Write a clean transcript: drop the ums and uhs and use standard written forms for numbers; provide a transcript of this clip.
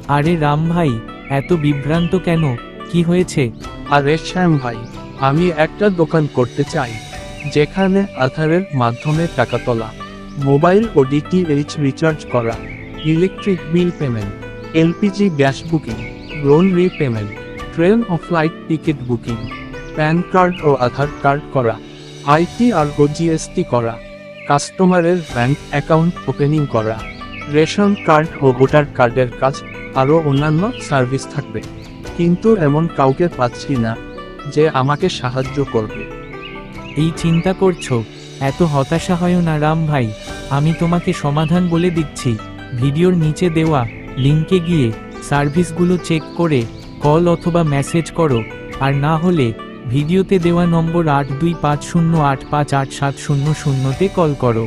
আরে রাম ভাই, এত বিভ্রান্ত কেন? কি হয়েছে? আরে শ্যাম ভাই, আমি একটা দোকান করতে চাই যেখানে আধারের মাধ্যমে টাকা তোলা, মোবাইল ও ডিটিএইচ রিচার্জ করা, electric bill payment, LPG gas booking, loan repayment, train ও flight ticket booking, PAN card ও আধার কার্ড করা, আইটিআর ও জিএসটি করা, কাস্টমারের ব্যাংক অ্যাকাউন্ট ওপেনিং করা, রেশন কার্ড ও ভোটার কার্ডের কাজ, আরও অন্যান্য সার্ভিস থাকবে। কিন্তু এমন কাউকে পাচ্ছি না যে আমাকে সাহায্য করবে। এই চিন্তা করছো? এত হতাশা হয় না রাম ভাই, আমি তোমাকে সমাধান বলে দিচ্ছি। ভিডিওর নিচে দেওয়া লিংকে গিয়ে সার্ভিসগুলো চেক করে কল অথবা মেসেজ করো, আর না হলে ভিডিওতে দেওয়া নম্বর 8250858700 তে কল করো।